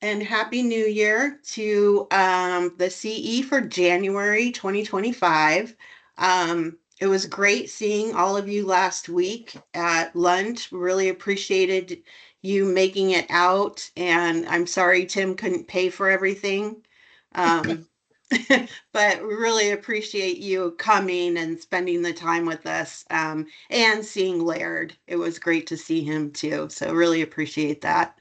and Happy New Year to the CE for January 2025. It was great seeing all of you last week at lunch. Really appreciated you making it out, and I'm sorry Tim couldn't pay for everything. Um, but we really appreciate you coming and spending the time with us, and seeing Laird. It was great to see him too. So really appreciate that.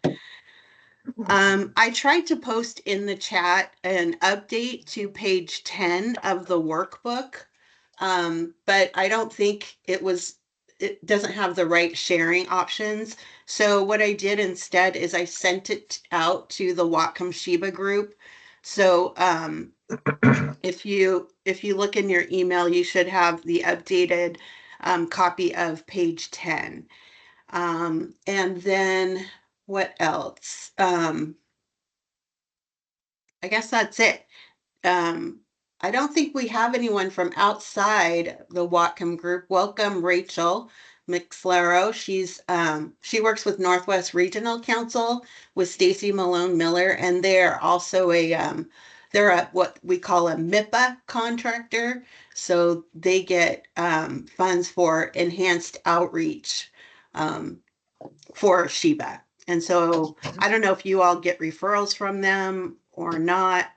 I tried to post in the chat an update to page 10 of the workbook, but I don't think it doesn't have the right sharing options. So what I did instead is I sent it out to the Whatcom Sheba group. So if you look in your email, you should have the updated copy of page 10. And then what else? I guess that's it. Um, I don't think we have anyone from outside the Whatcom group. Welcome, Rachel McFlaro. She works with Northwest Regional Council with Stacy Malone Miller, and they're also they're a what we call a MIPA contractor. So they get funds for enhanced outreach for Sheba. And so I don't know if you all get referrals from them or not,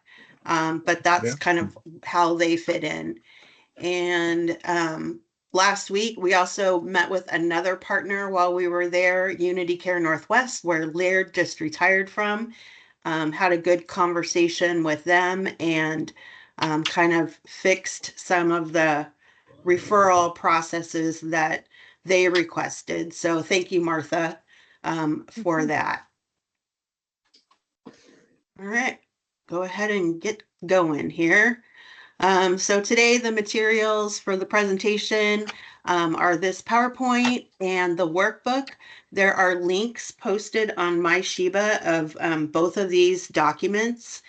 but that's kind of how they fit in. And last week, we also met with another partner while we were there, Unity Care Northwest, where Laird just retired from. Had a good conversation with them and kind of fixed some of the referral processes that they requested. So thank you, Martha, for that. All right, go ahead and get going here. So today the materials for the presentation are this PowerPoint and the workbook. There are links posted on my Sheba of both of these documents.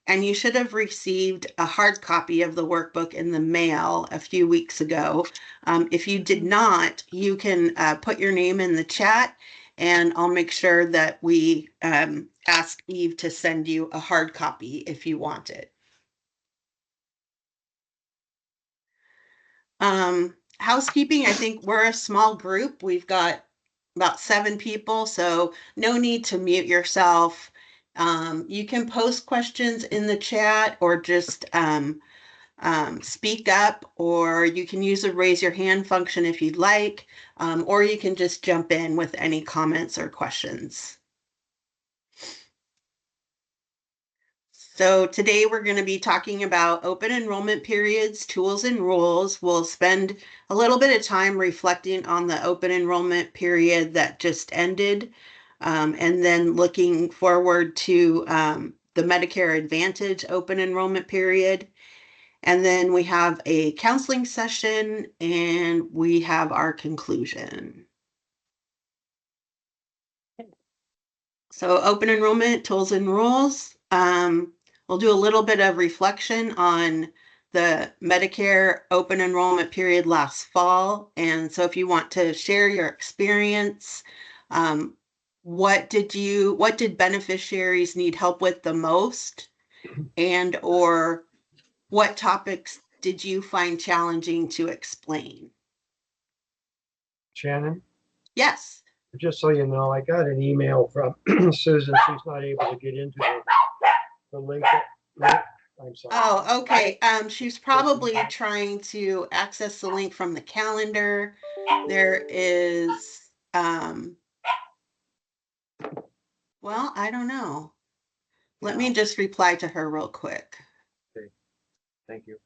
And you should have received a hard copy of the workbook in the mail a few weeks ago. If you did not, you can put your name in the chat and I'll make sure that we ask Eve to send you a hard copy if you want it. Housekeeping, I think we're a small group. We've got about 7 people, so no need to mute yourself. You can post questions in the chat or just speak up, or you can use the raise your hand function if you'd like, or you can just jump in with any comments or questions. So today we're going to be talking about open enrollment periods, tools, and rules. We'll spend a little bit of time reflecting on the open enrollment period that just ended, and then looking forward to the Medicare Advantage open enrollment period. And then we have a counseling session and we have our conclusion. So open enrollment, tools and rules. We'll do a little bit of reflection on the Medicare open enrollment period last fall. And so if you want to share your experience, what did beneficiaries need help with the most? And or what topics did you find challenging to explain? Shannon? Yes. Just so you know, I got an email from Susan. She's not able to get into the link. I'm sorry. Oh, okay. She's probably trying to access the link from the calendar. There is, well, I don't know. Let me just reply to her real quick. Okay. Thank you.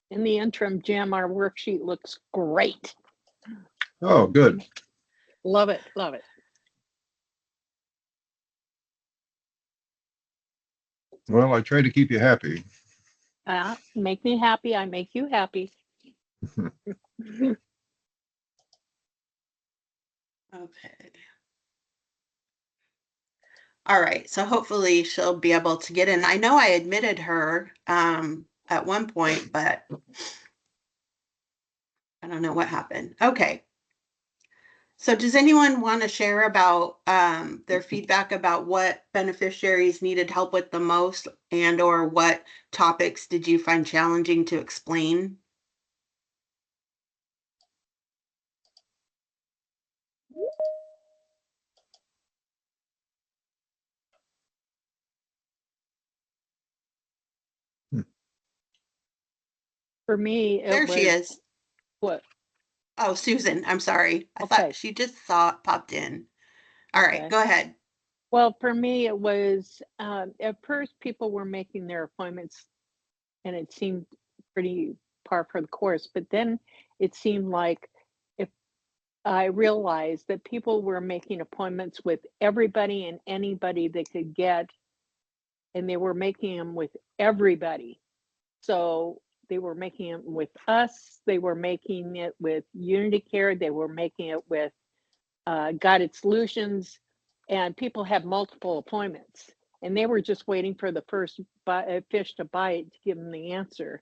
In the interim, Jim, our worksheet looks great. Oh, good. Love it, love it. Well, I try to keep you happy. Make me happy, I make you happy. Okay. All right, so hopefully she'll be able to get in. I know I admitted her at one point, but I don't know what happened. Okay. So does anyone want to share about their feedback about what beneficiaries needed help with the most, and or what topics did you find challenging to explain? For me, There it she was is. what? Oh, Susan, I'm sorry. I thought Okay, she just saw it popped in. All right, okay. go ahead. Well, for me, it was at first people were making their appointments, and it seemed pretty par for the course. But then it seemed like if I realized that people were making appointments with everybody and anybody they could get, and they were making them with everybody. So they were making it with us, they were making it with Unity Care, they were making it with Guided Solutions, and people had multiple appointments. And they were just waiting for the first fish to bite to give them the answer.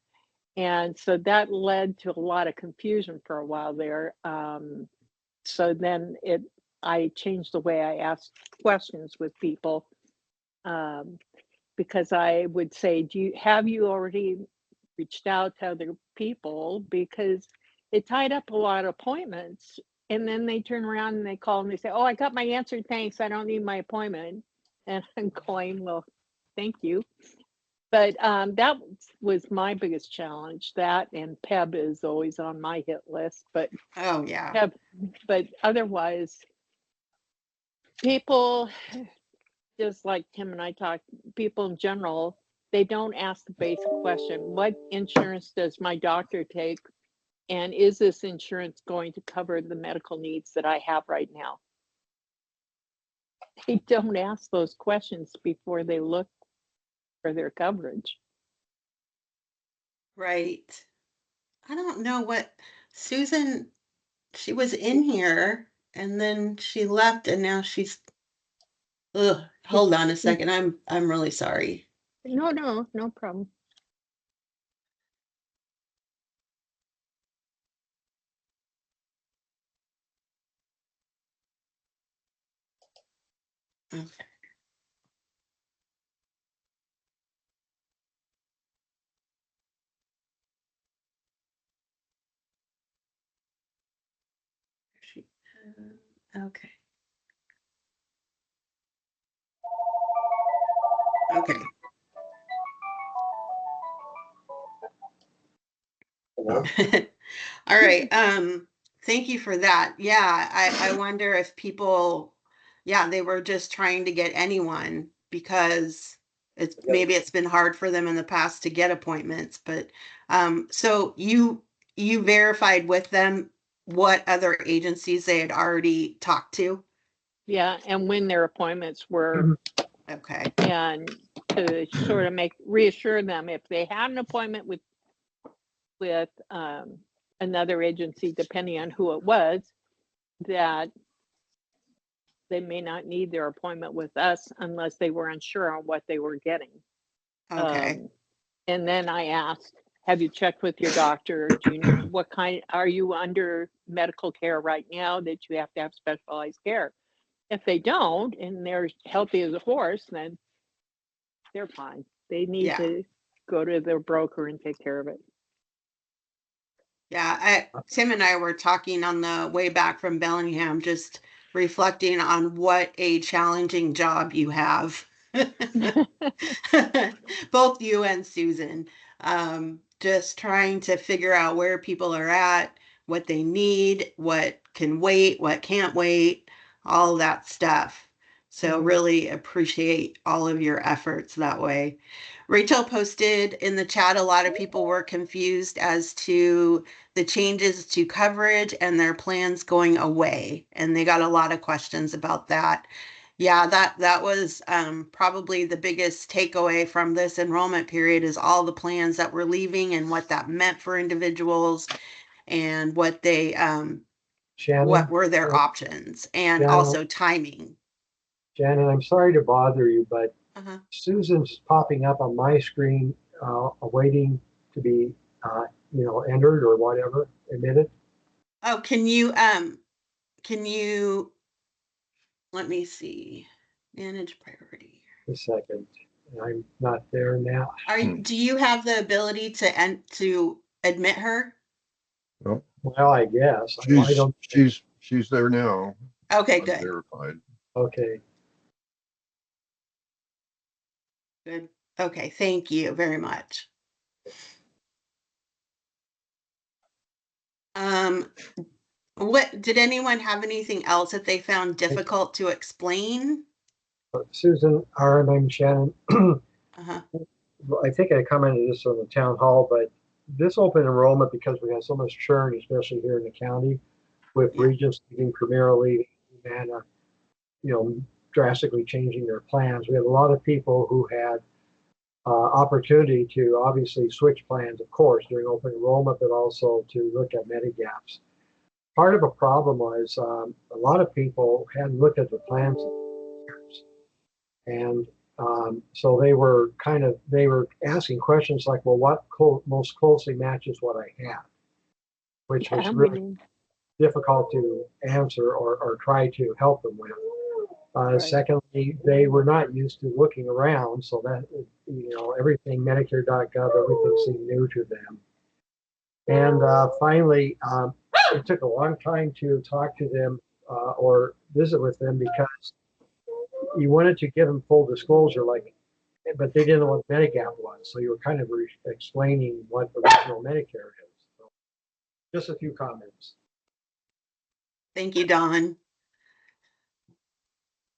And so that led to a lot of confusion for a while there. So then I changed the way I asked questions with people, um, because I would say, have you already reached out to other people? Because it tied up a lot of appointments. And then they turn around and they call and they say, "Oh, I got my answer. Thanks. I don't need my appointment." And I'm going, "Well, thank you." But that was my biggest challenge. That and PEB is always on my hit list. But Oh, yeah. PEB, but otherwise, people, just like Tim and I talked, people in general, they don't ask the basic question: what insurance does my doctor take? And is this insurance going to cover the medical needs that I have right now? They don't ask those questions before they look for their coverage. Right. I don't know what Susan, she was in here and then she left and now she's, ugh, hold on a second. I'm really sorry. No problem. Okay. She, okay. Okay. Hello? All right. Thank you for that. Yeah, I wonder if people, yeah, they were just trying to get anyone because maybe it's been hard for them in the past to get appointments, but so you verified with them what other agencies they had already talked to? Yeah, and when their appointments were, Okay. and to sort of reassure them if they had an appointment with another agency, depending on who it was, that they may not need their appointment with us unless they were unsure on what they were getting. Okay. And then I asked, have you checked with your doctor? Do you know what kind, are you under medical care right now that you have to have specialized care? If they don't, and they're healthy as a horse, then they're fine. They need Yeah. to go to their broker and take care of it. Yeah, Tim and I were talking on the way back from Bellingham, just reflecting on what a challenging job you have. Both you and Susan. Just trying to figure out where people are at, what they need, what can wait, what can't wait, all that stuff. So really appreciate all of your efforts that way. Rachel posted in the chat, a lot of people were confused as to the changes to coverage and their plans going away. And they got a lot of questions about that. Yeah, that was probably the biggest takeaway from this enrollment period is all the plans that were leaving and what that meant for individuals and what they Shannon? what were their options and Shannon, also timing. Shannon, I'm sorry to bother you, but Uh-huh. Susan's popping up on my screen, awaiting to be, entered or whatever, admitted. Oh, can you, let me see, manage priority. A second. I'm not there now. Do you have the ability to admit her? Well, Well, I guess. I don't. she's there now. Okay, good, Unverified. Okay. good. Okay, thank you very much. What, did anyone have anything else that they found difficult to explain? Susan, I'm Shannon. Uh-huh. I think I commented this on the town hall, but this open enrollment, because we have so much churn, especially here in the county, with Yeah. Regents leaving, Premier leaving, and drastically changing their plans. We have a lot of people who had opportunity to obviously switch plans, of course, during open enrollment, but also to look at Medigaps. Part of a problem was a lot of people hadn't looked at the plans in years. And so they were asking questions like, well, what most closely matches what I have, which was Yeah, really difficult to answer or try to help them with. Right. Secondly, they were not used to looking around, so that, everything Medicare.gov, everything seemed new to them. And finally, it took a long time to talk to them or visit with them because you wanted to give them full disclosure, but they didn't know what Medigap was. So you were kind of explaining what original Medicare is. So just a few comments. Thank you, Don.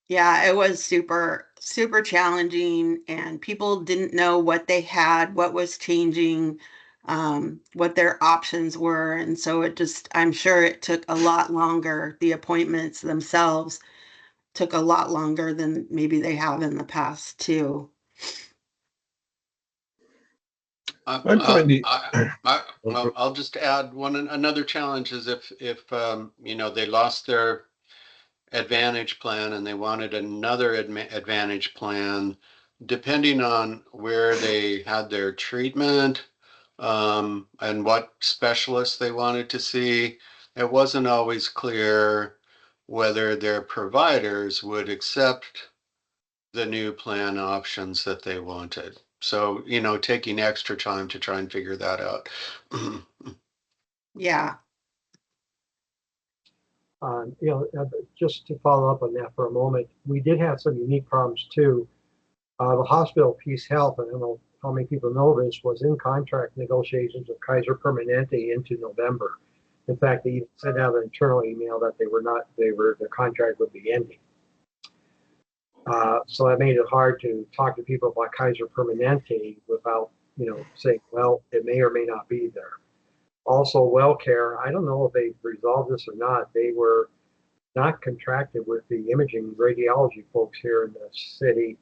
Yeah, it was super, super challenging, and people didn't know what they had, what was changing, what their options were. And so I'm sure it took a lot longer. The appointments themselves took a lot longer than maybe they have in the past, too. I'm finding, I'll just add another challenge is if they lost their Advantage plan and they wanted another Advantage plan, depending on where they had their treatment, and what specialists they wanted to see, it wasn't always clear whether their providers would accept the new plan options that they wanted. So, taking extra time to try and figure that out. Yeah. Just to follow up on that for a moment, we did have some unique problems too. The hospital Peace Health, I don't know how many people know this, was in contract negotiations with Kaiser Permanente into November. In fact, they even sent out an internal email that the contract would be ending. So that made it hard to talk to people about Kaiser Permanente without, saying, well, it may or may not be there. Also, WellCare, I don't know if they've resolved this or not. They were not contracted with the imaging radiology folks here in the city,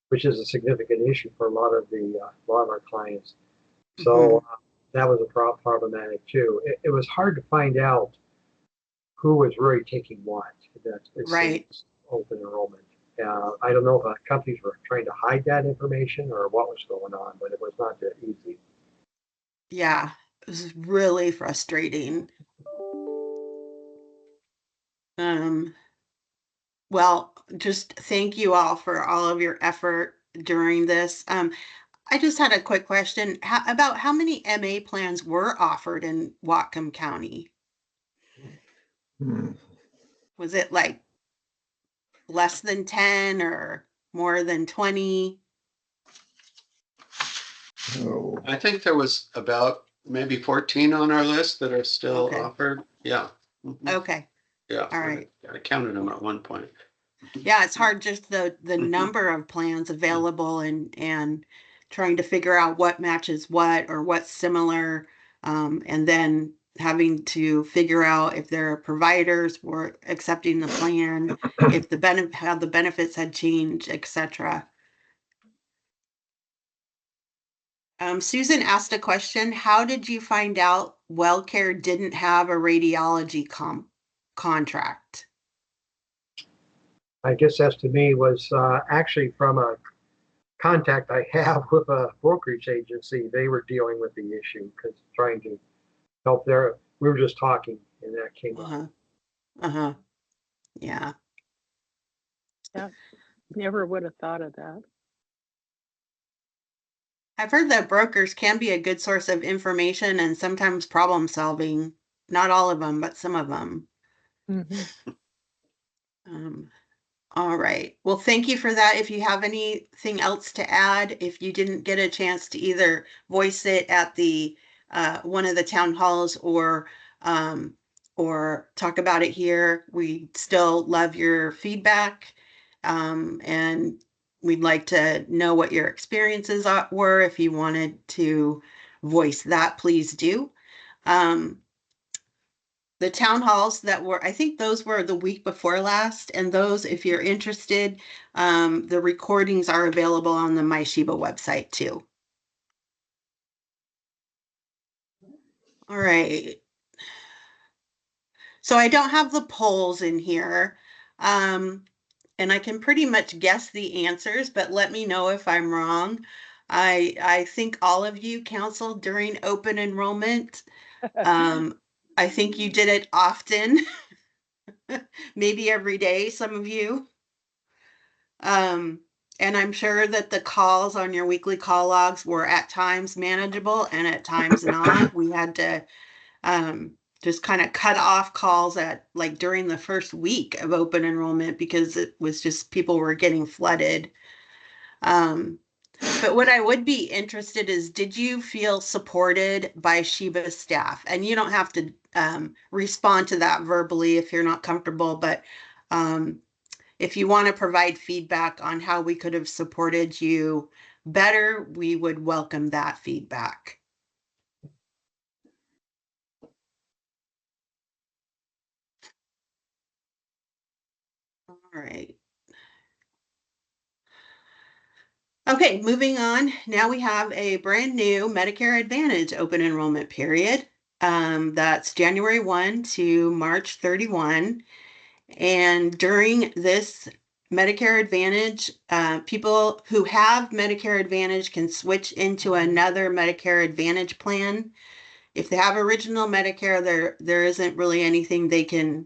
which is a significant issue for a lot of our clients. So that was problematic too. It was hard to find out who was really taking what. Right. Open enrollment. I don't know if companies were trying to hide that information or what was going on, but it was not that easy. Yeah, it was really frustrating. Well, just thank you all for all of your effort during this. I just had a quick question about how many MA plans were offered in Whatcom County? Was it like less than 10 or more than 20? oh, I think there was about maybe 14 on our list that are still Okay. offered. Yeah. Okay. Yeah. All right. I counted them at one point. Yeah, it's hard just the number of plans available and trying to figure out what matches what or what's similar, and then having to figure out if their providers were accepting the plan, if how the benefits had changed, etc. Susan asked a question. How did you find out WellCare didn't have a radiology contract? I guess that's to me was actually from a contact I have with a brokerage agency. They were dealing with the issue because trying to help their, we were just talking and that came up. Uh-huh. Uh-huh. Yeah. Yeah, never would have thought of that. I've heard that brokers can be a good source of information and sometimes problem solving. Not all of them, but some of them. Mm-hmm. All right. Well, thank you for that. If you have anything else to add, if you didn't get a chance to either voice it at the one of the town halls or talk about it here, we still love your feedback. And we'd like to know what your experiences were. If you wanted to voice that, please do. The town halls that were, I think those were the week before last, and those, if you're interested, the recordings are available on the MyShiba website too. All right. So I don't have the polls in here, and I can pretty much guess the answers, but let me know if I'm wrong. I think all of you counseled during open enrollment. I think you did it often, maybe every day, some of you. And I'm sure that the calls on your weekly call logs were at times manageable and at times not. We had to just kind of cut off calls at like during the first week of open enrollment because it was just people were getting flooded. Um, but what I would be interested is, did you feel supported by Sheba staff? And you don't have to respond to that verbally if you're not comfortable, but if you want to provide feedback on how we could have supported you better, we would welcome that feedback. All right. Okay, moving on. Now we have a brand new Medicare Advantage open enrollment period. That's January 1 to March 31. And during this Medicare Advantage, people who have Medicare Advantage can switch into another Medicare Advantage plan. If they have original Medicare, there isn't really anything they can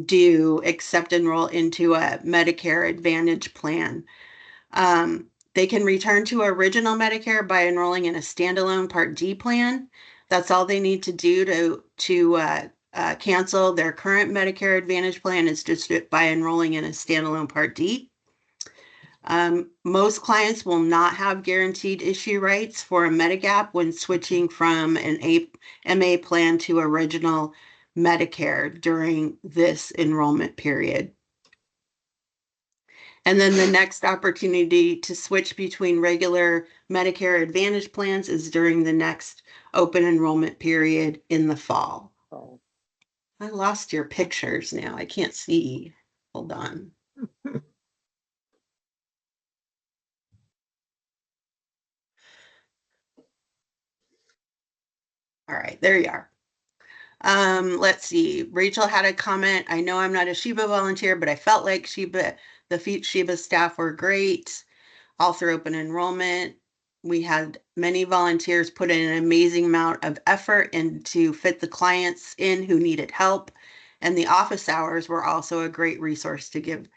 do except enroll into a Medicare Advantage plan. They can return to original Medicare by enrolling in a standalone Part D plan. That's all they need to do to cancel their current Medicare Advantage plan is just by enrolling in a standalone Part D. Most clients will not have guaranteed issue rights for a Medigap when switching from an MA plan to original Medicare during this enrollment period. And then the next opportunity to switch between regular Medicare Advantage plans is during the next open enrollment period in the fall. Oh. I lost your pictures now. I can't see. Hold on. All right, there you are. Let's see. Rachel had a comment. I know I'm not a Sheba volunteer, but I felt like the Sheba staff were great all through open enrollment. We had many volunteers put in an amazing amount of effort and to fit the clients in who needed help. And the office hours were also a great resource to give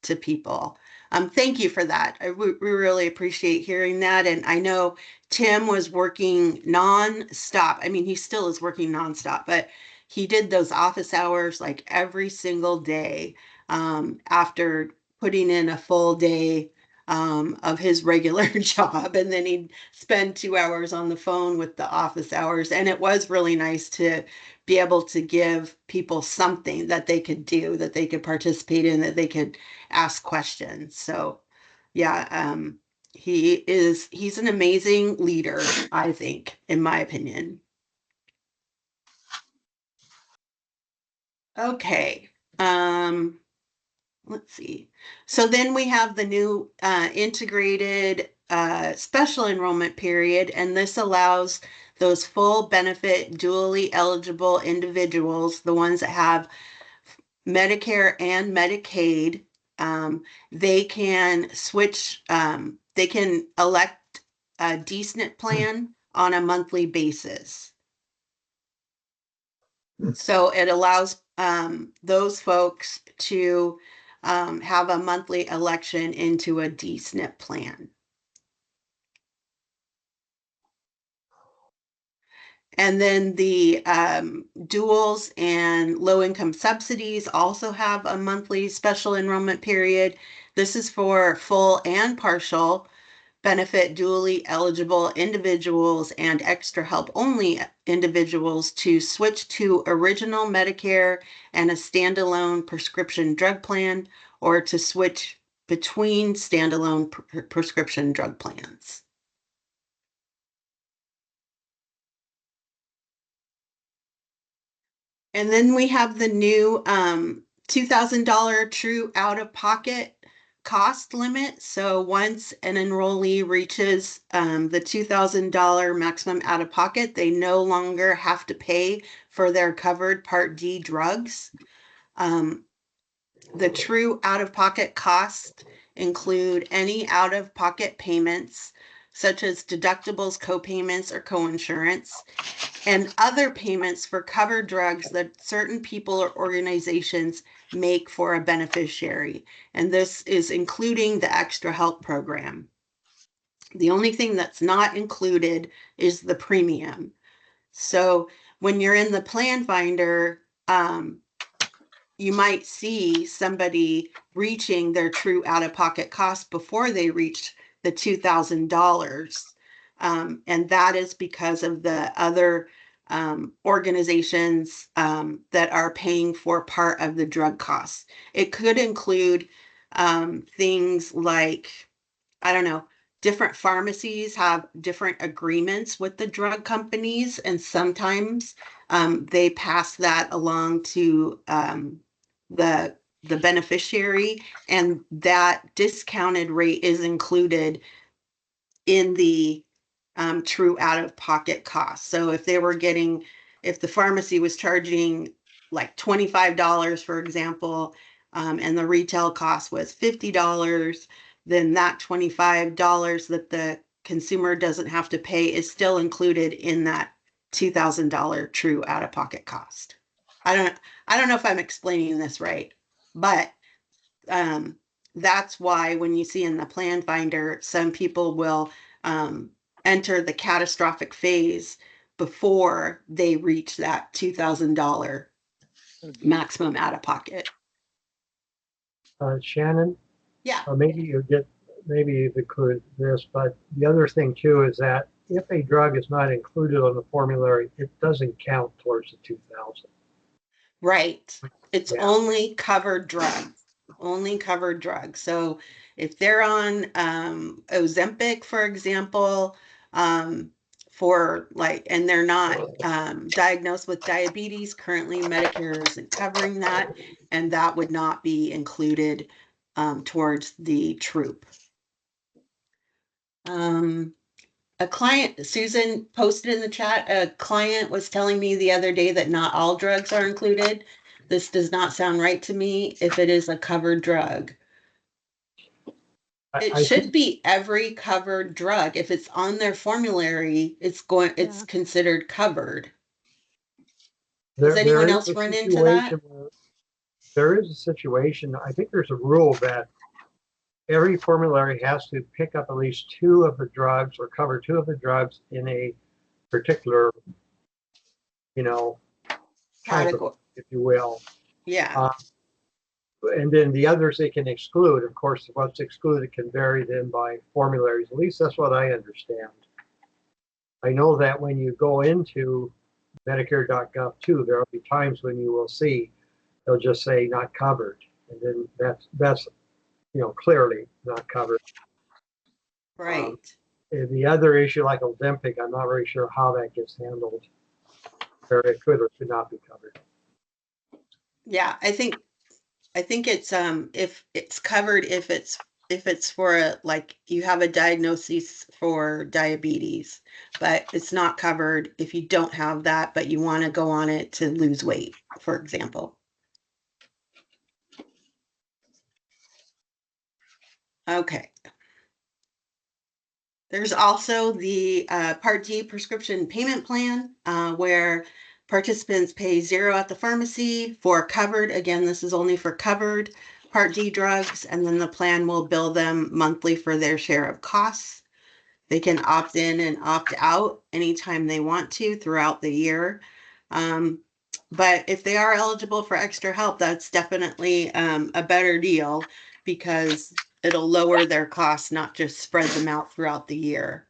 to people. Thank you for that. We really appreciate hearing that. And I know Tim was working nonstop. I mean, he still is working nonstop, but he did those office hours like every single day after putting in a full day of his regular job. And then he'd spend 2 hours on the phone with the office hours. And it was really nice to be able to give people something that they could do, that they could participate in, that they could ask questions. So yeah, he's an amazing leader, I think, in my opinion. Okay. Let's see. So then we have the new integrated special enrollment period, and this allows those full benefit dually eligible individuals, the ones that have Medicare and Medicaid, they can switch, they can elect a D-SNP plan on a monthly basis. So it allows those folks to have a monthly election into a D-SNP plan. And then the duals and low-income subsidies also have a monthly special enrollment period. This is for full and partial benefit dually eligible individuals and extra help only individuals to switch to original Medicare and a standalone prescription drug plan, or to switch between standalone prescription drug plans. And then we have the new $2,000 true out-of-pocket cost limit. So once an enrollee reaches the $2,000 maximum out-of-pocket, they no longer have to pay for their covered Part D drugs. The true out-of-pocket costs include any out-of-pocket payments, such as deductibles, co-payments, or co-insurance, and other payments for covered drugs that certain people or organizations make for a beneficiary. And this is including the Extra Help program. The only thing that's not included is the premium. So when you're in the plan finder, you might see somebody reaching their true out-of-pocket cost before they reach the $2,000. And that is because of the other organizations that are paying for part of the drug costs. It could include things like, I don't know, different pharmacies have different agreements with the drug companies, and sometimes they pass that along to the beneficiary, and that discounted rate is included in the true out-of-pocket cost. So if the pharmacy was charging like $25, for example, and the retail cost was $50, then that $25 that the consumer doesn't have to pay is still included in that $2,000 true out-of-pocket cost. I don't know if I'm explaining this right, but that's why when you see in the plan finder, some people will enter the catastrophic phase before they reach that $2,000 maximum out of pocket. Shannon, Yeah. maybe you include this, but the other thing too is that if a drug is not included on the formulary, it doesn't count towards the 2,000. Right. It's Yeah. only covered drugs. Only covered drugs. So if they're on Ozempic, for example, and they're not diagnosed with diabetes, currently Medicare isn't covering that, and that would not be included towards the troop. A client, Susan posted in the chat, a client was telling me the other day that not all drugs are included. This does not sound right to me if it is a covered drug. It should be every covered drug. If it's on their formulary, it's considered covered. Does anyone else run into that? There is a situation, I think there's a rule that every formulary has to pick up at least 2 of the drugs or cover 2 of the drugs in a particular, category, if you will. Yeah. And then the others they can exclude. Of course, what's excluded can vary then by formularies. At least that's what I understand. I know that when you go into Medicare.gov too, there will be times when you will see they'll just say not covered, and then that's clearly not covered. Right. And the other issue, like Ozempic, I'm not very sure how that gets handled. Or it could or could not be covered. Yeah, I think it's if it's covered if it's for like you have a diagnosis for diabetes, but it's not covered if you don't have that, but you want to go on it to lose weight, for example. Okay. There's also the Part D prescription payment plan where participants pay $0 at the pharmacy for covered. Again, this is only for covered Part D drugs, and then the plan will bill them monthly for their share of costs. They can opt in and opt out anytime they want to throughout the year. But if they are eligible for extra help, that's definitely a better deal because it'll lower their costs, not just spread them out throughout the year.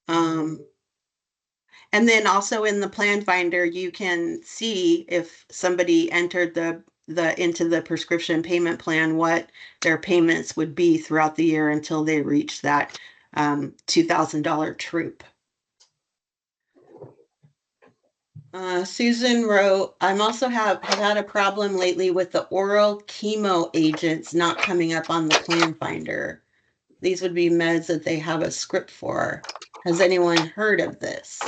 And then also in the plan finder, you can see if somebody entered into the prescription payment plan, what their payments would be throughout the year until they reach that $2,000 troop. Susan wrote, I'm also have had a problem lately with the oral chemo agents not coming up on the plan finder. These would be meds that they have a script for. Has anyone heard of this?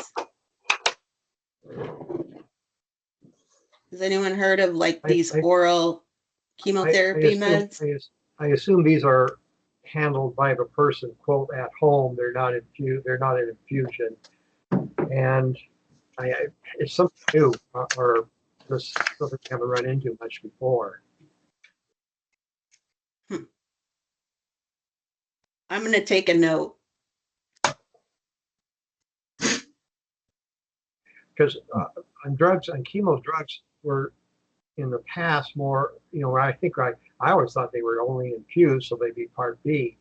Has anyone heard of like these oral chemotherapy meds? I assume these are handled by the person, quote, at home. They're not an infusion. And it's something new, or just something we haven't run into much before. I'm going to take a note. Because on chemo drugs were in the past more, I always thought they were only infused, so they'd be Part B.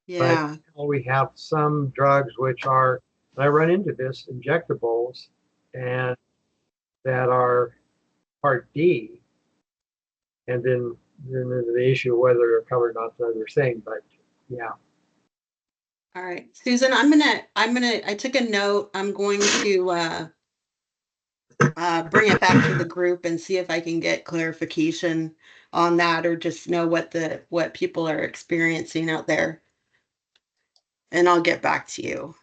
Yeah. But we have some drugs which are, and I run into this, injectables, and that are Part D, and then the issue of whether they're covered or not, another thing. But yeah. All right, Susan, I took a note. I'm going to bring it back to the group and see if I can get clarification on that, or just know what people are experiencing out there. And I'll get back to you.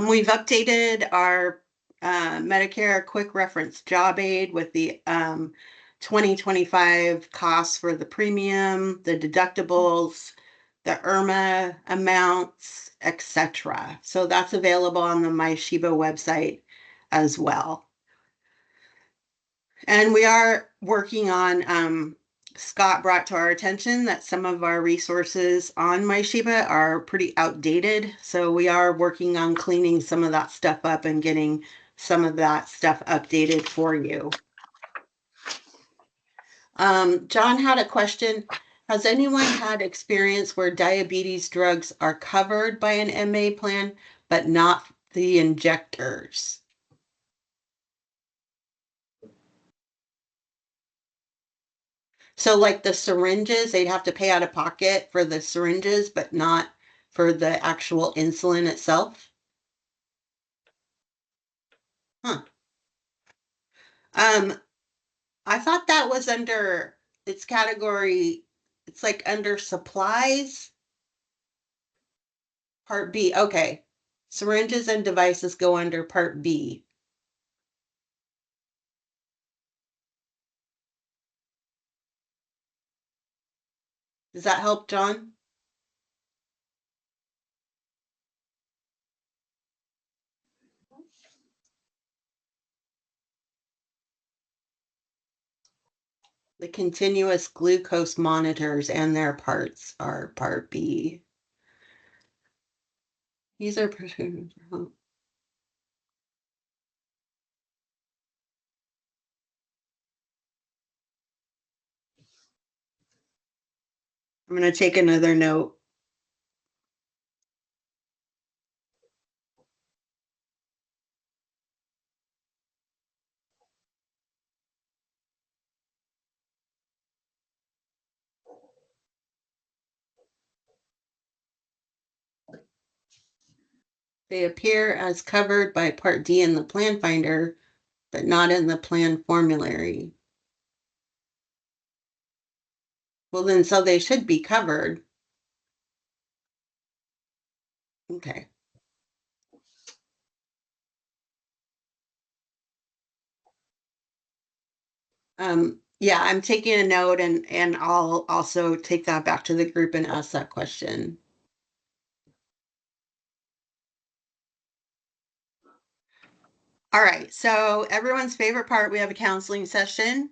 We've updated our Medicare Quick Reference Job Aid with the 2025 costs for the premium, the deductibles, the IRMA amounts, etc. So that's available on the MyShiba website as well. And we are working on, Scott brought to our attention that some of our resources on MyShiba are pretty outdated. So we are working on cleaning some of that stuff up and getting some of that stuff updated for you. John had a question. Has anyone had experience where diabetes drugs are covered by an MA plan, but not the injectors? So like the syringes, they'd have to pay out of pocket for the syringes, but not for the actual insulin itself? Huh. I thought that was under its category, it's like under supplies. Part B, okay. Syringes and devices go under Part B. Does that help, John? The continuous glucose monitors and their parts are Part B. These are I'm going to take another note. They appear as covered by Part D in the plan finder, but not in the plan formulary. Well, then, so they should be covered. Okay. Yeah, I'm taking a note and I'll also take that back to the group and ask that question. All right, so everyone's favorite part, we have a counseling session.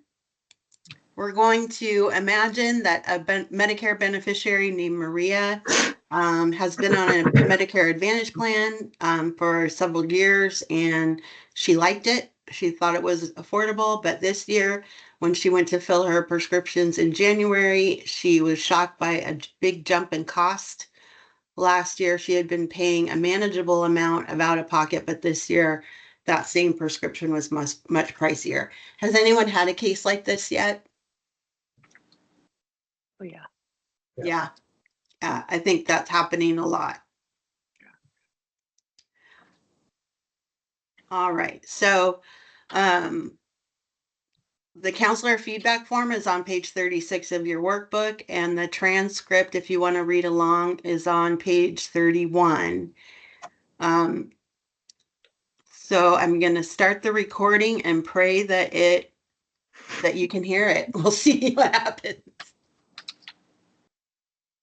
We're going to imagine that a Medicare beneficiary named Maria has been on a Medicare Advantage plan for several years, and she liked it. She thought it was affordable, but this year, when she went to fill her prescriptions in January, she was shocked by a big jump in cost. Last year, she had been paying a manageable amount of out of pocket, but this year, that same prescription was much pricier. Has anyone had a case like this yet? Oh, yeah. Yeah, I think that's happening a lot. All right, so the counselor feedback form is on page 36 of your workbook, and the transcript, if you want to read along, is on page 31. So I'm going to start the recording and pray that you can hear it. We'll see what happens.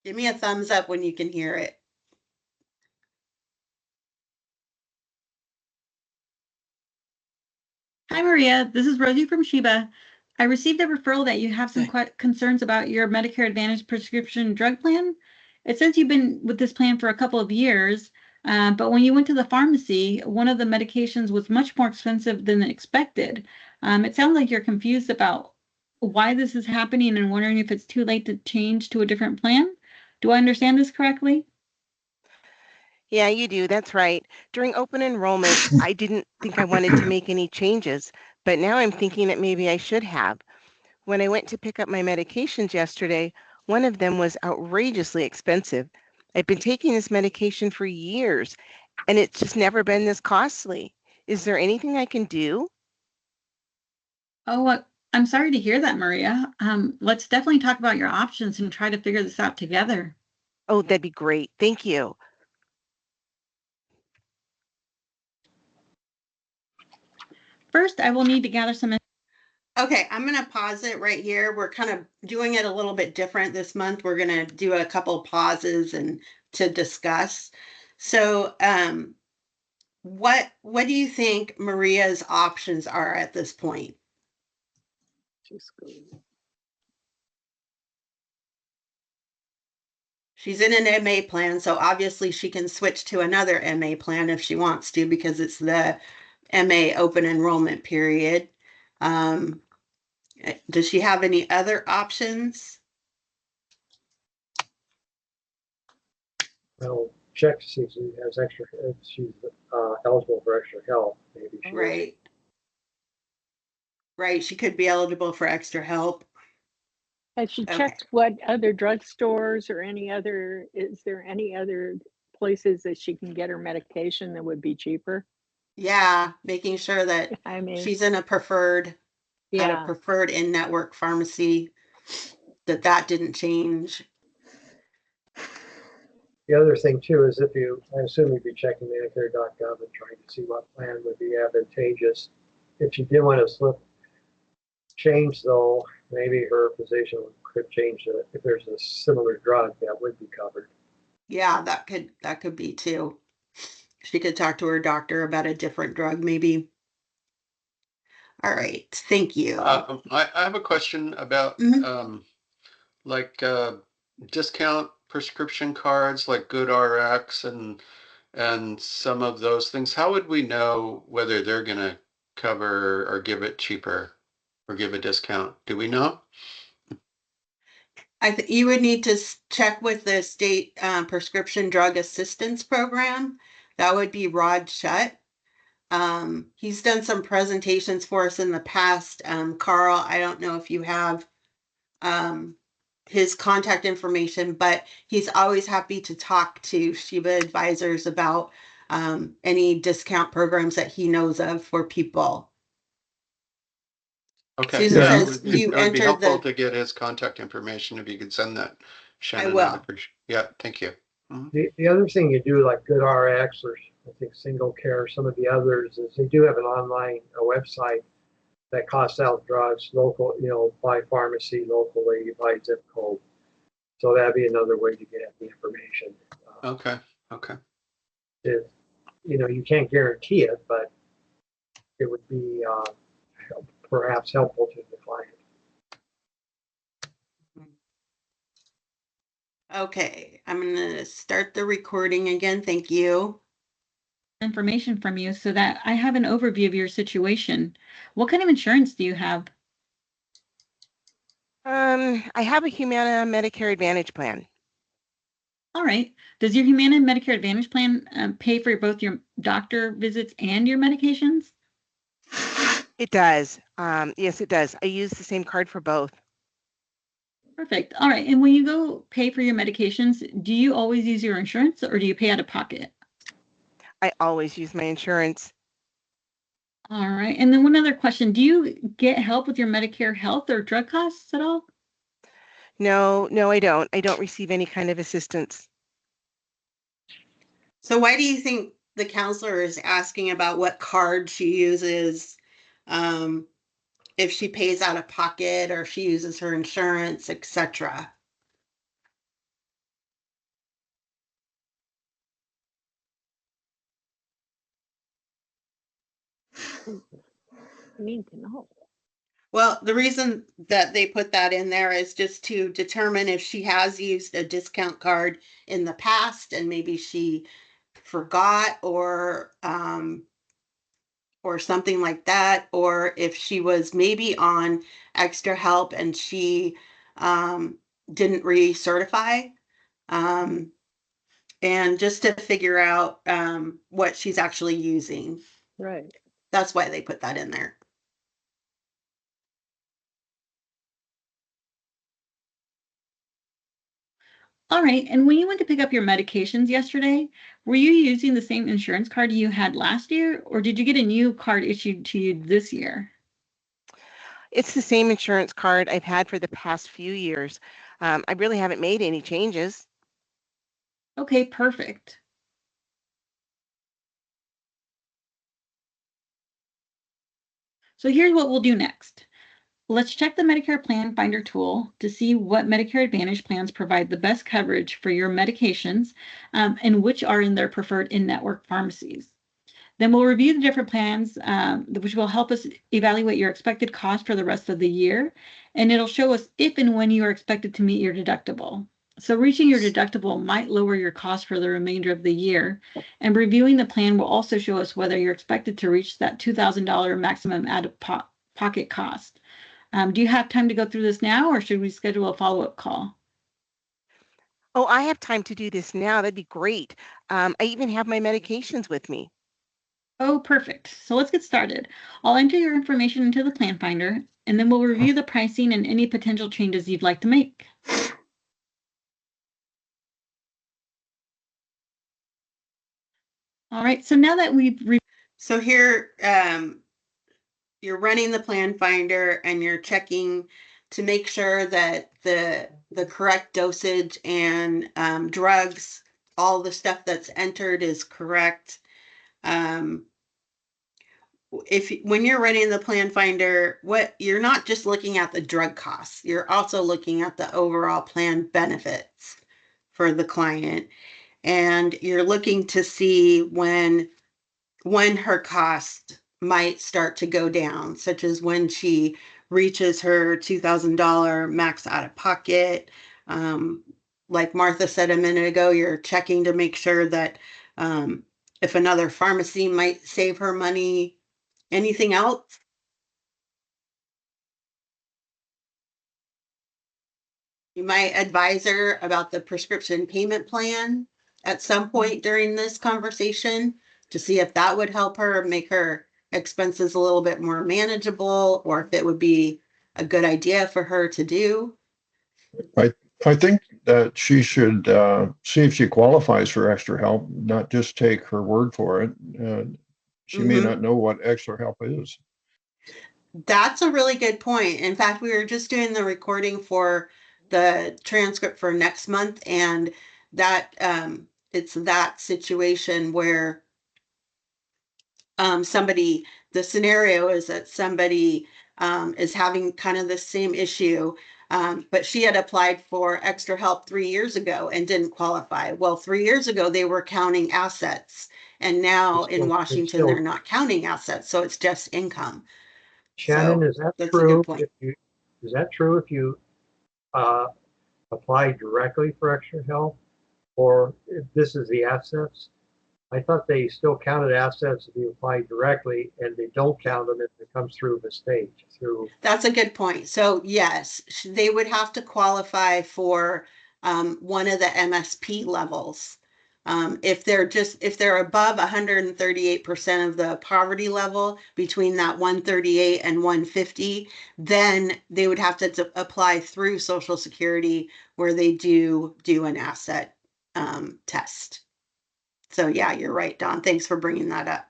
Give me a thumbs up when you can hear it. Hi, Maria. This is Rosie from Sheba. I received a referral that you have some concerns about your Medicare Advantage prescription drug plan. It says you've been with this plan for a couple of years, but when you went to the pharmacy, one of the medications was much more expensive than expected. It sounds like you're confused about why this is happening and wondering if it's too late to change to a different plan. Do I understand this correctly? Yeah, you do. That's right. During open enrollment, I didn't think I wanted to make any changes, but now I'm thinking that maybe I should have. When I went to pick up my medications yesterday, one of them was outrageously expensive. I've been taking this medication for years, and it's just never been this costly. Is there anything I can do? Oh, I'm sorry to hear that, Maria. Let's definitely talk about your options and try to figure this out together. Oh, that'd be great. Thank you. First, I will need to gather some. Okay, I'm going to pause it right here. We're kind of doing it a little bit different this month. We're going to do a couple pauses and to discuss. So, what do you think Maria's options are at this point? She's in an MA plan, so obviously she can switch to another MA plan if she wants to, because it's the MA open enrollment period. Does she have any other options? Well, check to see if she has extra, if she's eligible for extra help. Maybe she is. Right. Right, she could be eligible for extra help. Has she Okay. checked what other drugstores or is there any other places that she can get her medication that would be cheaper? Yeah, making sure that I mean, she's in a preferred, at a yeah, preferred in-network pharmacy, that didn't change. The other thing too is I assume you'd be checking Medicare.gov and trying to see what plan would be advantageous. If she did want to change though, maybe her physician could change it if there's a similar drug that would be covered. Yeah, that could be too. She could talk to her doctor about a different drug, maybe. All right, thank you. I have a question about Mhm. like discount prescription cards like GoodRx and some of those things. How would we know whether they're going to cover or give it cheaper or give a discount? Do we know? You would need to check with the state prescription drug assistance program. That would be Rod Shutt. He's done some presentations for us in the past. Carl, I don't know if you have his contact information, but he's always happy to talk to Sheba advisors about any discount programs that he knows of for people. Okay, Susan yeah, says you it would be entered helpful the, to get his contact information if you could send that, I Shannon. I'd will. appreciate. Yeah, thank you. The other thing you do, like GoodRx or I think Single Care, some of the others, is they do have an online website that costs out drugs, local, by pharmacy locally, by zip code. So that'd be another way to get at the information. Okay. Okay. You can't guarantee it, but it would be perhaps helpful to the client. Okay, I'm gonna start the recording again. Thank you. Information from you so that I have an overview of your situation. What kind of insurance do you have? I have a Humana Medicare Advantage plan. All right. Does your Humana Medicare Advantage plan pay for both your doctor visits and your medications? It does. Yes, it does. I use the same card for both. Perfect. All right. And when you go pay for your medications, do you always use your insurance or do you pay out of pocket? I always use my insurance. All right. And then one other question. Do you get help with your Medicare health or drug costs at all? No, I don't. I don't receive any kind of assistance. So why do you think the counselor is asking about what card she uses, if she pays out of pocket or if she uses her insurance, etc.? I need to know. Well, the reason that they put that in there is just to determine if she has used a discount card in the past and maybe she forgot or something like that, or if she was maybe on extra help and she didn't recertify, and just to figure out what she's actually using. Right. That's why they put that in there. All right. And when you went to pick up your medications yesterday, were you using the same insurance card you had last year, or did you get a new card issued to you this year? It's the same insurance card I've had for the past few years. I really haven't made any changes. Okay, perfect. So here's what we'll do next. Let's check the Medicare Plan Finder tool to see what Medicare Advantage plans provide the best coverage for your medications and which are in their preferred in-network pharmacies. Then we'll review the different plans, which will help us evaluate your expected cost for the rest of the year, and it'll show us if and when you are expected to meet your deductible. So reaching your deductible might lower your cost for the remainder of the year, and reviewing the plan will also show us whether you're expected to reach that $2,000 maximum out-of-pocket cost. Do you have time to go through this now, or should we schedule a follow-up call? Oh, I have time to do this now. That'd be great. I even have my medications with me. Oh, perfect. So let's get started. I'll enter your information into the Plan Finder, and then we'll review the pricing and any potential changes you'd like to make. All right, so now that So here, you're running the Plan Finder and you're checking to make sure that the correct dosage and drugs, all the stuff that's entered is correct. When you're running the Plan Finder, what you're not just looking at the drug costs, you're also looking at the overall plan benefits for the client, and you're looking to see when her cost might start to go down, such as when she reaches her $2,000 max out of pocket. Like Martha said a minute ago, you're checking to make sure that if another pharmacy might save her money. Anything else? You might advise her about the prescription payment plan at some point during this conversation to see if that would help her make her expenses a little bit more manageable, or if it would be a good idea for her to do. I think that she should see if she qualifies for extra help, not just take her word for it. She may not know what extra help is. That's a really good point. In fact, we were just doing the recording for the transcript for next month, and that it's that situation where the scenario is that somebody is having kind of the same issue. But she had applied for extra help 3 years ago and didn't qualify. Well, 3 years ago, they were counting assets. And now in Washington, they're not counting assets. So it's just income. Shannon, So is that that's a good true? point. Is that true if you apply directly for extra help, or if this is the assets? I thought they still counted assets if you apply directly, and they don't count them if it comes through the state. That's a good point. So yes, they would have to qualify for one of the MSP levels. If they're above 138% of the poverty level, between that 138 and 150, then they would have to apply through Social Security, where they do an asset test. So yeah, you're right, Don. Thanks for bringing that up.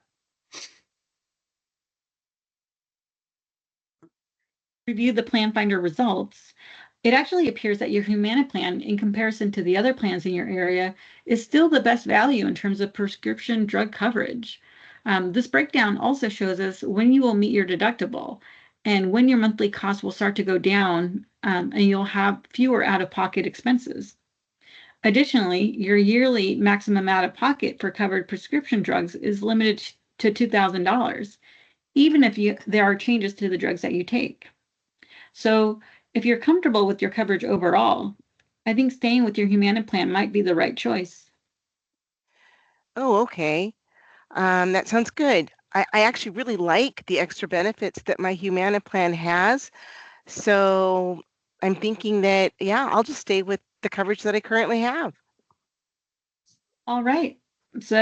Review the Plan Finder results, it actually appears that your Humana plan, in comparison to the other plans in your area, is still the best value in terms of prescription drug coverage. This breakdown also shows us when you will meet your deductible and when your monthly costs will start to go down, and you'll have fewer out-of-pocket expenses. Additionally, your yearly maximum out-of-pocket for covered prescription drugs is limited to $2,000, even if there are changes to the drugs that you take. So if you're comfortable with your coverage overall, I think staying with your Humana plan might be the right choice. Oh, okay. That sounds good. I actually really like the extra benefits that my Humana plan has. So I'm thinking that, yeah, I'll just stay with the coverage that I currently have. All right. So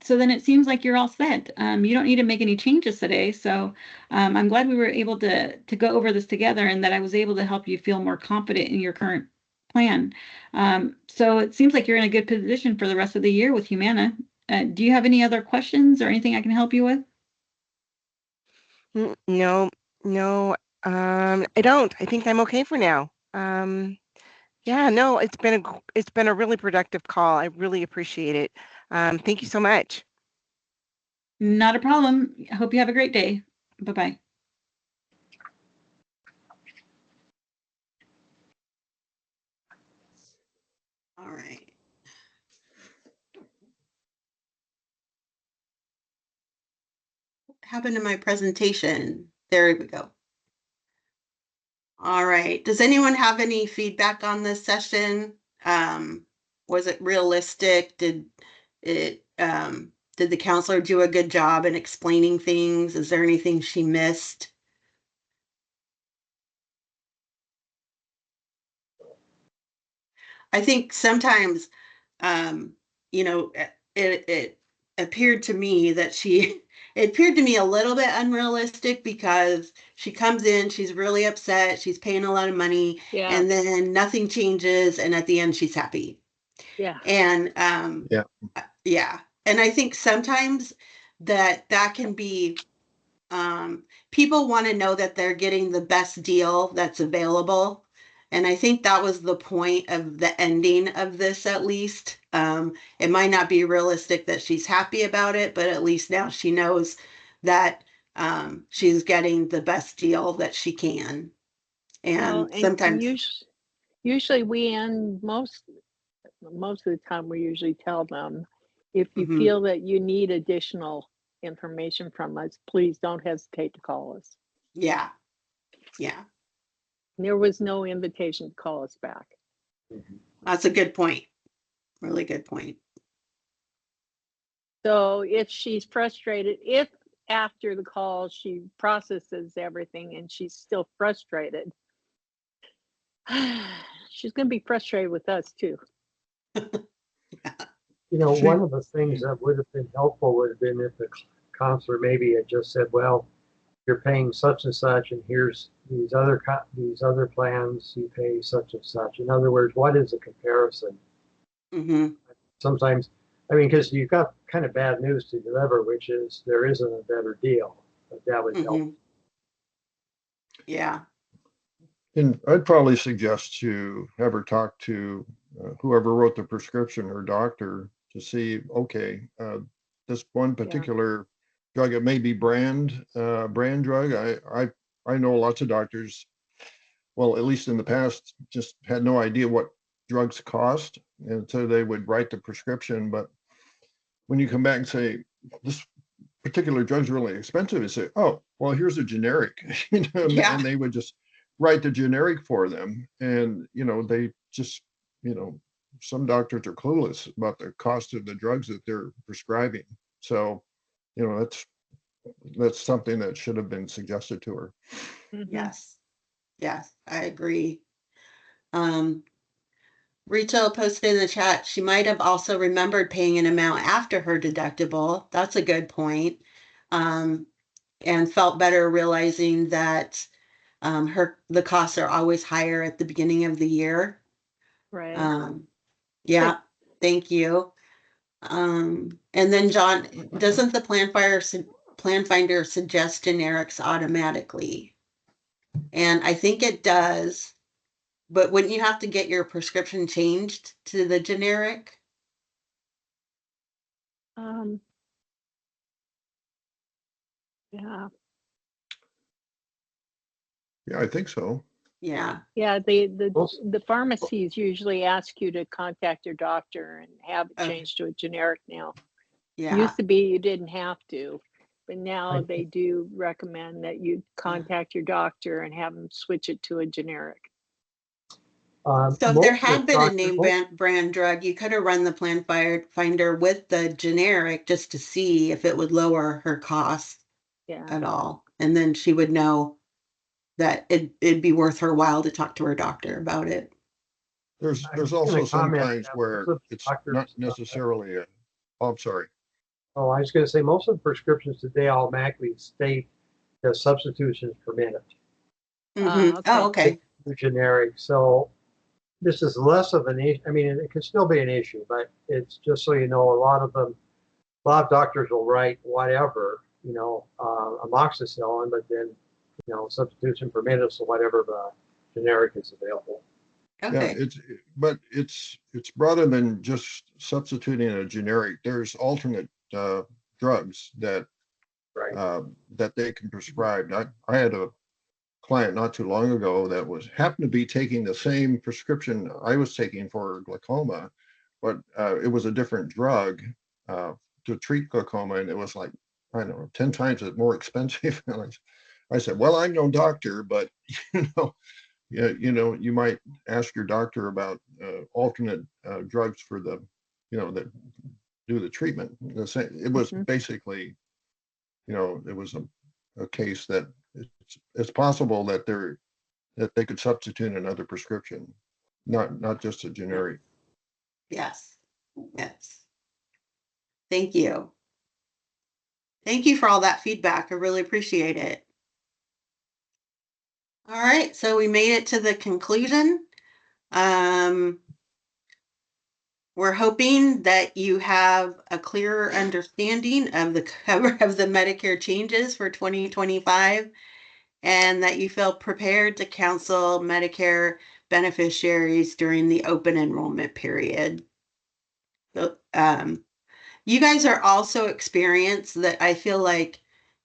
then it seems like you're all set. You don't need to make any changes today. So I'm glad we were able to go over this together, and that I was able to help you feel more confident in your current plan. So it seems like you're in a good position for the rest of the year with Humana. Do you have any other questions or anything I can help you with? No, no, I don't. I think I'm okay for now. Yeah, no, it's been a really productive call. I really appreciate it. Thank you so much. Not a problem. I hope you have a great day. Bye-bye. All right. What happened to my presentation? There we go. All right. Does anyone have any feedback on this session? Was it realistic? Did the counselor do a good job in explaining things? Is there anything she missed? I think sometimes, you know, it appeared to me that it appeared to me a little bit unrealistic, because she comes in, she's really upset, she's paying a lot of money, Yeah, and then nothing changes, and at the end she's happy. yeah. And Yeah. yeah. And I think sometimes that can be, people want to know that they're getting the best deal that's available. And I think that was the point of the ending of this, at least. It might not be realistic that she's happy about it, but at least now she knows that she's getting the best deal that she can. Well, And and sometimes, usually we end most of the time we usually tell them, if you mhm, feel that you need additional information from us, please don't hesitate to call us. yeah, yeah, There was no invitation to call us back. that's a good point. Really good point. So if she's frustrated, if after the call she processes everything and she's still frustrated, she's going to be frustrated with us too. One of the things that would have been helpful would have been if the counselor maybe had just said, well, you're paying such and such, and here's these other plans, you pay such and such. In other words, what is the comparison? Mm-hmm. Sometimes, I mean, because you've got kind of bad news to deliver, which is there isn't a better deal, but that would help. Mm-hmm. Yeah. And I'd probably suggest to have her talk to whoever wrote the prescription, her doctor, to see, okay, this one particular drug, it may be brand drug. I know lots of doctors, well, at least in the past, just had no idea what drugs cost. And so they would write the prescription. But when you come back and say, this particular drug's really expensive, and say, oh, well, here's a generic, Yeah. and they would just write the generic for them. And, they just, some doctors are clueless about the cost of the drugs that they're prescribing. So, that's something that should have been suggested to her. Yes. Yes, I agree. Rachel posted in the chat, she might have also remembered paying an amount after her deductible. That's a good point. And felt better realizing that the costs are always higher at the beginning of the year. Right. Yeah, thank you. And then John, doesn't the plan finder suggest generics automatically? And I think it does, but wouldn't you have to get your prescription changed to the generic? Yeah. Yeah, I think so. Yeah. Yeah, the pharmacies usually ask you to contact your doctor and have it Okay. changed to a generic now. Yeah. Used to be you didn't have to, but now I- they do recommend that you contact your doctor and have them switch it to a generic. So if there most of had the been a doctors- name brand drug, you could have run the plan finder with the generic just to see if it would lower her costs Yeah. at all. And then she would know that it'd be worth her while to talk to her doctor about it. There's I'm just also gonna some comment times that where most of the it's doctors, not necessarily I'm sorry. Oh, I was going to say most of the prescriptions today automatically state that substitution is permitted. Okay. Oh, okay. The generic. So this is less of an issue. I mean, it can still be an issue, but it's just so you know, a lot of doctors will write whatever, amoxicillin, but then, substitution permitted, so whatever the generic is available. Okay. Yeah, it's broader than just substituting a generic. There's alternate drugs that Right. that they can prescribe. I had a client not too long ago that happened to be taking the same prescription I was taking for glaucoma, but it was a different drug to treat glaucoma, and it was like, I don't know, 10 times more expensive. And I said, well, I'm no doctor, but you might ask your doctor about alternate drugs for the, that do the treatment. It was basically, it was a case that it's possible that they could substitute another prescription, not just a generic. Yes. Yes. Thank you. Thank you for all that feedback. I really appreciate it. All right, so we made it to the conclusion. We're hoping that you have a clearer understanding of the cover of the Medicare changes for 2025 and that you feel prepared to counsel Medicare beneficiaries during the open enrollment period. So, you guys are also experienced that I feel like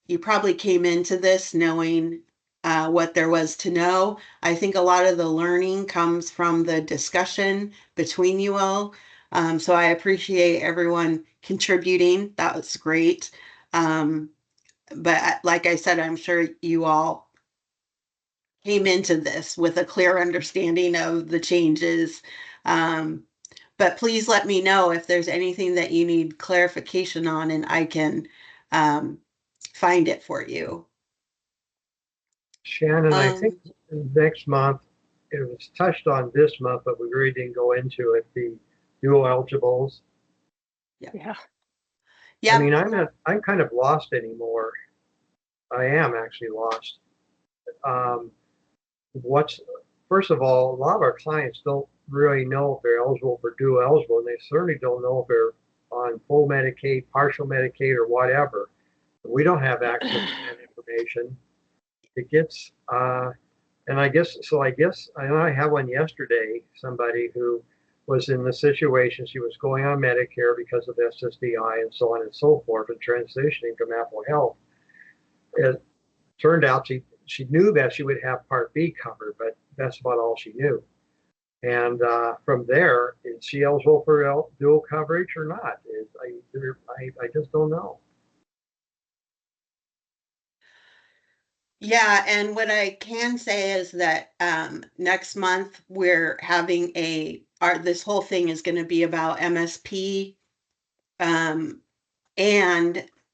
you probably came into this knowing what there was to know. I think a lot of the learning comes from the discussion between you all. So I appreciate everyone contributing. That was great. But like I said, I'm sure you all came into this with a clear understanding of the changes. But please let me know if there's anything that you need clarification on, and I can find it for you. Shannon, I think next month, it was touched on this month, but we really didn't go into it, the dual eligibles. Yeah. I mean, I'm kind of lost anymore. I am actually lost. First of all, a lot of our clients don't really know if they're eligible for dual eligible, and they certainly don't know if they're on full Medicaid, partial Medicaid, or whatever. We don't have access to that information. It gets, and I guess I know I had one yesterday, somebody who was in the situation, she was going on Medicare because of SSDI and so on and so forth, and transitioning from Apple Health. It turned out she knew that she would have Part B covered, but that's about all she knew. And from there, is she eligible for dual coverage or not? I just don't know. Yeah, and what I can say is that next month we're having this whole thing is going to be about MSP, and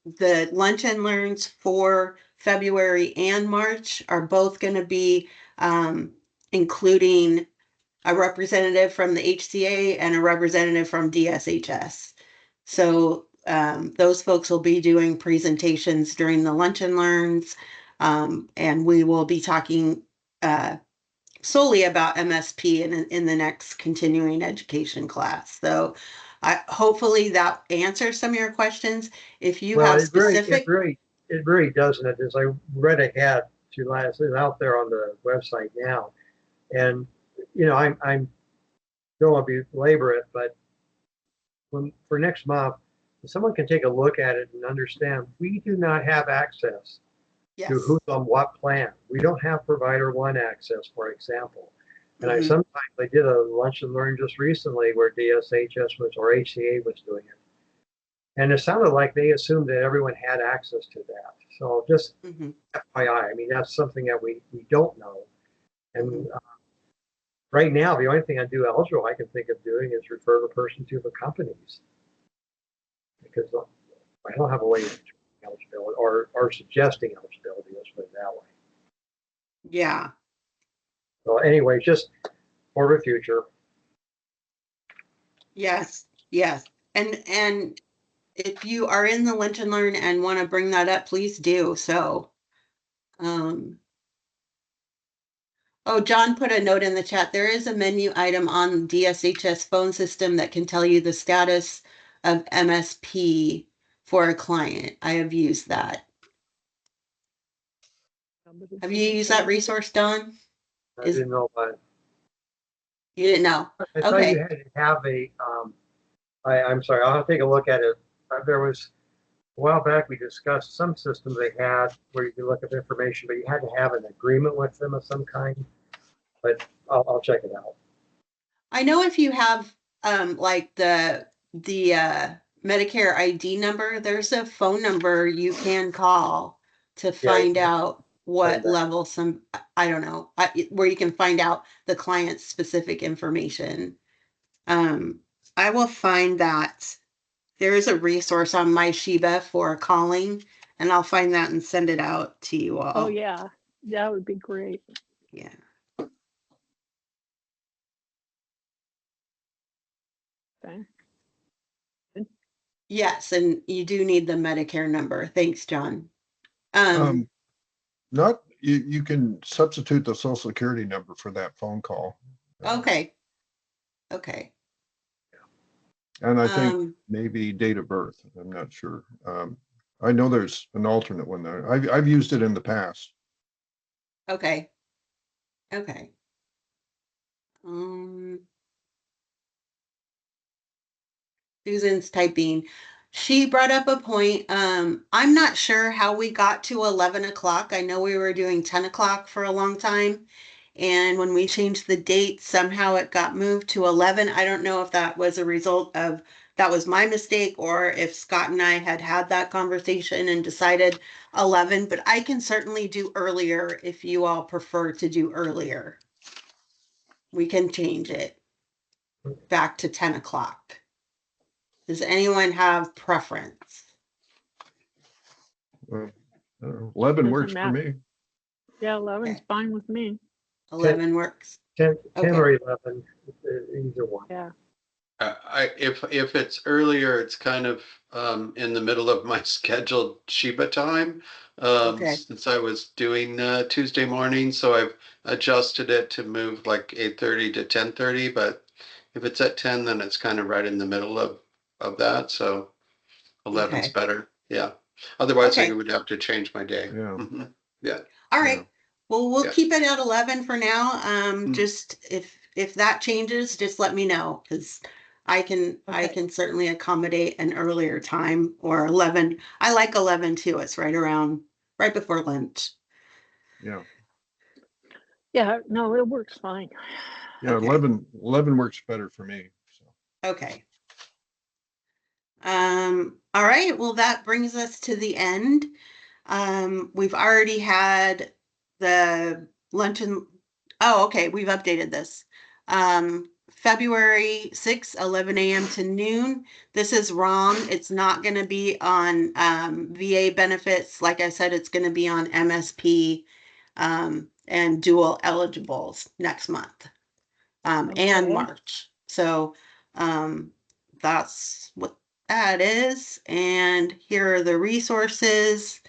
the lunch and learns for February and March are both going to be including a representative from the HCA and a representative from DSHS. So those folks will be doing presentations during the lunch and learns, and we will be talking solely about MSP in the next continuing education class. So hopefully that answers some of your questions. If you Well, have specific, it really doesn't. As I read ahead to last, it's out there on the website now, and I'm don't want to belabor it, but for next month, if someone can take a look at it and understand, we do not have access yes. to who's on what plan. We don't have provider one access, for example. And I did a lunch and learn just recently where DSHS was or HCA was doing it. And it sounded like they assumed that everyone had access to that. So just FYI, I mean, that's something that we don't know. And right now, the only thing I do eligible I can think of doing is refer the person to the companies. Because I don't have a way of eligibility or suggesting eligibility, let's put it that way. Yeah. So anyway, just for the future. Yes, yes. And if you are in the lunch and learn and want to bring that up, please do. So, oh, John put a note in the chat. There is a menu item on DSHS phone system that can tell you the status of MSP for a client. I have used that. Have you used that resource, Don? I didn't know about it. You didn't know? I thought you had to have a, I'm sorry, I'll have to take a look at it. There was, a while back, we discussed some systems they had where you could look up information, but you had to have an agreement with them of some kind. But I'll check it out. I know if you have like the Medicare ID number, there's a phone number you can call to find out what level I don't know, where you can find out the client's specific information. I will find that. There is a resource on my Sheba for calling, and I'll find that and send it out to you all. Oh yeah, that would be great. Yeah. Okay. Yes, and you do need the Medicare number. Thanks, John. Not you can substitute the Social Security number for that phone call. Okay. Okay. And I think maybe date of birth. I'm not sure. I know there's an alternate one there. I've used it in the past. Okay. Okay. Susan's typing. She brought up a point. I'm not sure how we got to 11 o'clock. I know we were doing 10 o'clock for a long time. And when we changed the date, somehow it got moved to 11. I don't know if that was a result of that was my mistake or if Scott and I had that conversation and decided 11, but I can certainly do earlier if you all prefer to do earlier. We can change it back to 10 o'clock. Does anyone have preference? 11 works for me. Yeah, 11's fine with me. 11 works. 10 or 11, either one. Yeah. If it's earlier, it's kind of in the middle of my scheduled Sheba time. Since I was doing Tuesday morning, so I've adjusted it to move like 8:30 to 10:30. But if it's at 10, then it's kind of right in the middle of that. So 11's better. Yeah. Otherwise, I would have to change my day. Yeah. Yeah. All right. Well, we'll keep it at 11 for now. Just if that changes, just let me know because I can certainly accommodate an earlier time or 11. I like 11 too. It's right before lunch. Yeah. Yeah, no, it works fine. Yeah. Okay. 11 works better for me. So. Okay. All right, well, that brings us to the end. We've already had the luncheon. Oh, okay, we've updated this. February 6th, 11 a.m. to noon. This is wrong. It's not going to be on VA benefits. Like I said, it's going to be on MSP and dual eligibles next month and Okay. March. So that's what that is. And here are the resources.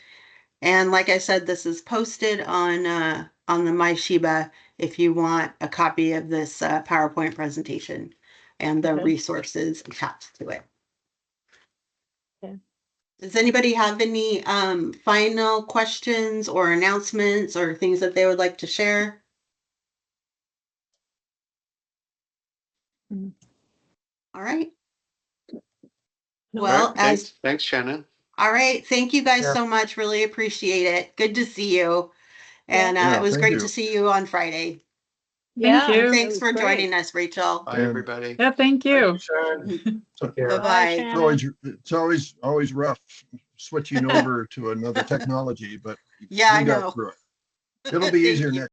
And like I said, this is posted on the MyShiba if you want a copy of this PowerPoint presentation and the Okay. resources attached to it. Okay. Does anybody have any final questions or announcements or things that they would like to share? Mm. All right. No. Well, All right, thanks, Shannon. All right. Thank you guys Yeah. so much. Really appreciate it. Good to see you. And Yeah, it was thank great you. to see you on Friday. Thank Yeah, you. it Thanks was for great. joining us, Rachel. Bye, And- everybody. Yeah, thank you. Sharon, take care. Bye Bye, bye. Shannon. It's always rough switching over to another technology, but Yeah, I we got know. through it. It'll be Thank easier you. next